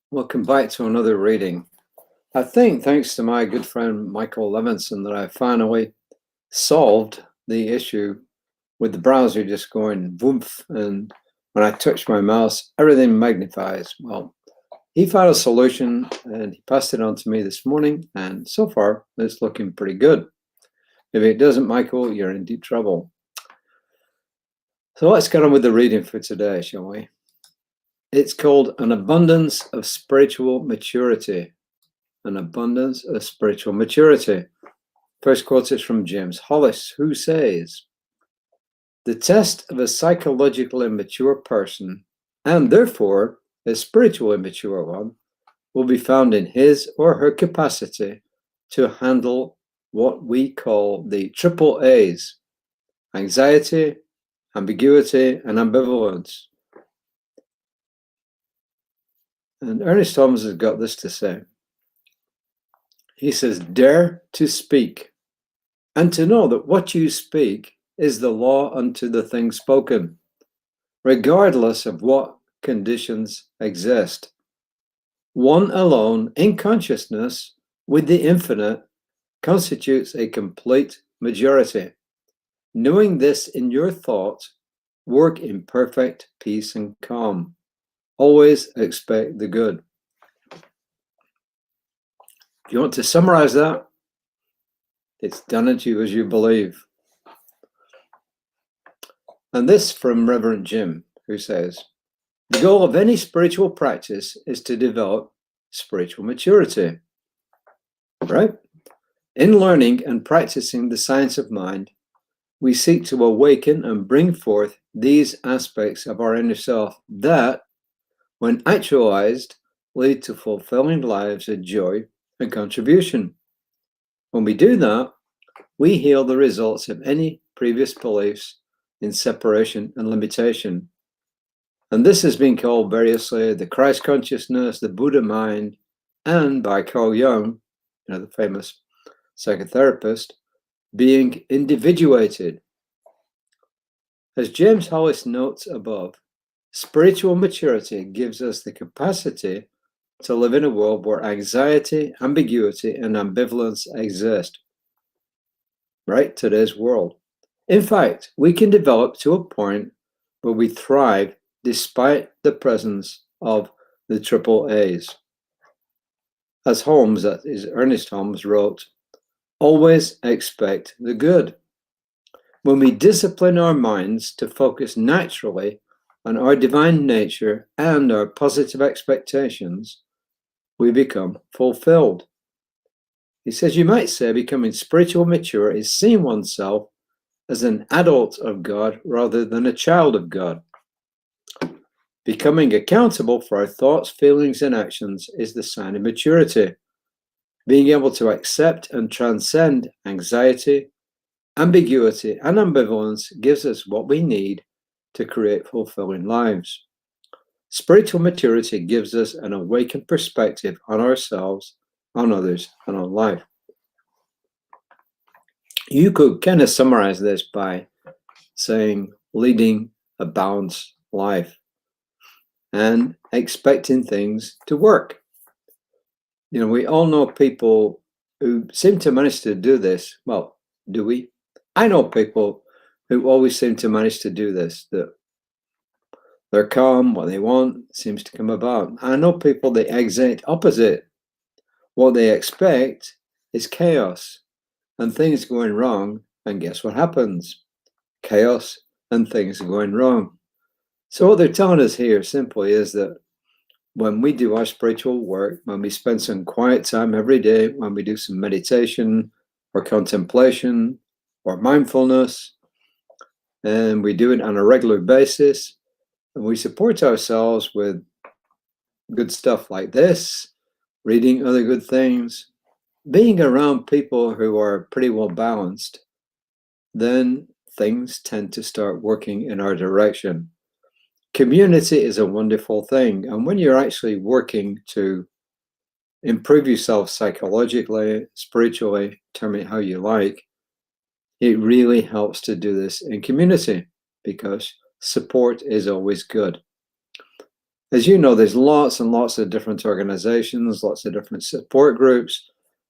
Welcome back to another reading. I think, thanks to my good friend Michael Levinson, that I finally solved the issue with the browser just going woomph, and when I touch my mouse, everything magnifies. Well, he found a solution and he passed it on to me this morning, and so far it's looking pretty good. If it doesn't, Michael, you're in deep trouble. So let's get on with the reading for today, shall we? It's called An Abundance of Spiritual Maturity. An abundance of spiritual maturity. First quote is from James Hollis, who says, "The test of a psychologically mature person, and therefore a spiritually mature one, will be found in his or her capacity to handle what we call the triple A's: anxiety, ambiguity, and ambivalence." And Ernest Holmes has got this to say. He says, "Dare to speak, and to know that what you speak is the law unto the thing spoken, regardless of what conditions exist. One alone in consciousness with the infinite constitutes a complete majority. Knowing this in your thought, work in perfect peace and calm. Always expect the good." If you want to summarize that, it's done unto you as you believe. And this from Reverend Jim, who says, "The goal of any spiritual practice is to develop spiritual maturity." Right? In learning and practicing the science of mind, we seek to awaken and bring forth these aspects of our inner self that, when actualized, lead to fulfilling lives of joy and contribution. When we do that, we heal the results of any previous beliefs in separation and limitation. And this has been called variously the Christ consciousness, the Buddha mind, and by Carl Jung, the famous psychotherapist, being individuated. As James Hollis notes above, spiritual maturity gives us the capacity to live in a world where anxiety, ambiguity, and ambivalence exist. Right? Today's world. In fact, we can develop to a point where we thrive despite the presence of the triple A's. As Holmes, that is Ernest Holmes, wrote, "Always expect the good." When we discipline our minds to focus naturally on our divine nature and our positive expectations, we become fulfilled. He says, you might say becoming spiritually mature is seeing oneself as an adult of God rather than a child of God. Becoming accountable for our thoughts, feelings, and actions is the sign of maturity. Being able to accept and transcend anxiety, ambiguity, and ambivalence gives us what we need to create fulfilling lives. Spiritual maturity gives us an awakened perspective on ourselves, on others, and on life. You could kind of summarize this by saying leading a balanced life and expecting things to work. We all know people who seem to manage to do this. Well, do we? I know people who always seem to manage to do this, that they're calm, what they want seems to come about. I know people the exact opposite. What they expect is chaos and things going wrong, and guess what happens? Chaos and things going wrong. So what they're telling us here simply is that when we do our spiritual work, when we spend some quiet time every day, when we do some meditation or contemplation or mindfulness, and we do it on a regular basis, and we support ourselves with good stuff like this, reading other good things, being around people who are pretty well balanced, then things tend to start working in our direction. Community is a wonderful thing. And when you're actually working to improve yourself psychologically, spiritually, term it how you like, it really helps to do this in community because support is always good. As you know, there's lots and lots of different organizations, lots of different support groups.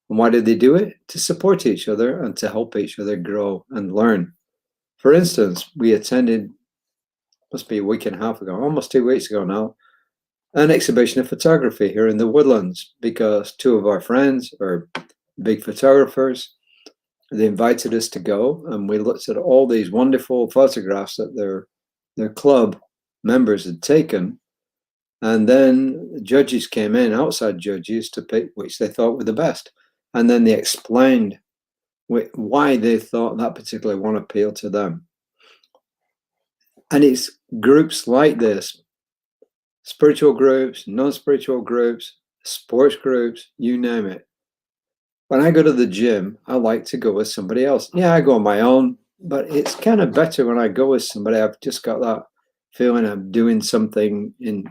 And why did they do it? To support each other and to help each other grow and learn. For instance, we attended, must be a week and a half ago, almost 2 weeks ago now, an exhibition of photography here in the Woodlands, because two of our friends are big photographers. They invited us to go, and we looked at all these wonderful photographs that their club members had taken. And then judges came in, outside judges, to pick which they thought were the best. And then they explained why they thought that particular one appealed to them. And it's groups like this, spiritual groups, non-spiritual groups, sports groups, you name it. When I go to the gym, I like to go with somebody else. Yeah, I go on my own, but it's kind of better when I go with somebody. I've just got that feeling I'm doing something in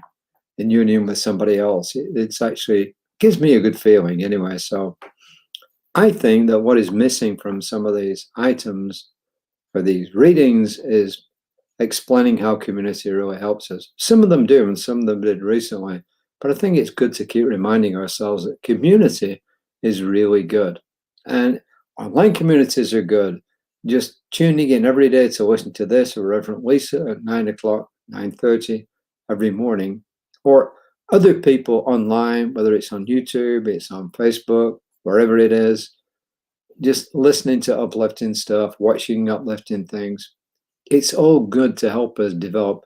union with somebody else. It's actually gives me a good feeling anyway. So I think that what is missing from some of these items or these readings is explaining how community really helps us. Some of them do, and some of them did recently. But I think it's good to keep reminding ourselves that community is really good. And online communities are good. Just tuning in every day to listen to this or Reverend Lisa at 9 o'clock, 9:30 every morning, or other people online, whether it's on YouTube, it's on Facebook, wherever it is, just listening to uplifting stuff, watching uplifting things. It's all good to help us develop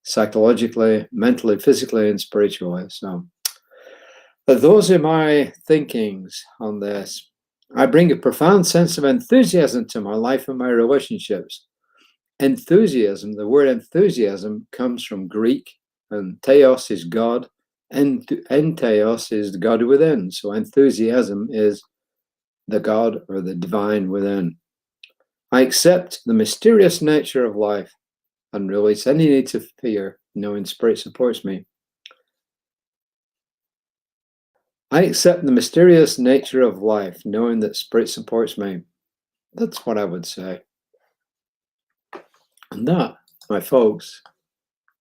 psychologically, mentally, physically, and spiritually. So those are my thinkings on this. I bring a profound sense of enthusiasm to my life and my relationships. Enthusiasm, the word enthusiasm comes from Greek, and theos is God, and entheos is the God within. So enthusiasm is the God or the divine within. I accept the mysterious nature of life and release any need to fear, knowing Spirit supports me. I accept the mysterious nature of life, knowing that Spirit supports me. That's what I would say. And that, my folks,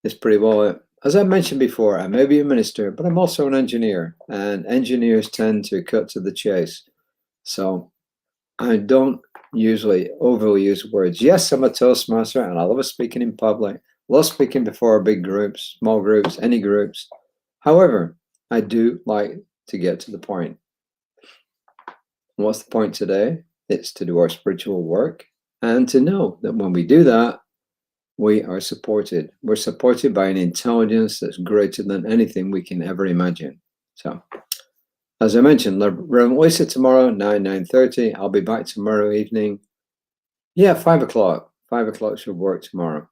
is pretty well it. As I mentioned before, I may be a minister, but I'm also an engineer, and engineers tend to cut to the chase. So I don't usually overly use words. Yes, I'm a Toastmaster, and I love speaking in public, love speaking before big groups, small groups, any groups. However, I do like to get to the point. And what's the point today? It's to do our spiritual work and to know that when we do that, we are supported. We're supported by an intelligence that's greater than anything we can ever imagine. So, as I mentioned, Reverend Lisa tomorrow, 9:30. I'll be back tomorrow evening. Yeah, 5 o'clock. 5 o'clock should work tomorrow.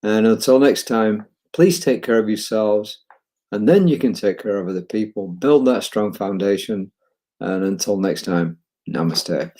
And until next time, please take care of yourselves, and then you can take care of other people. Build that strong foundation. And until next time, namaste.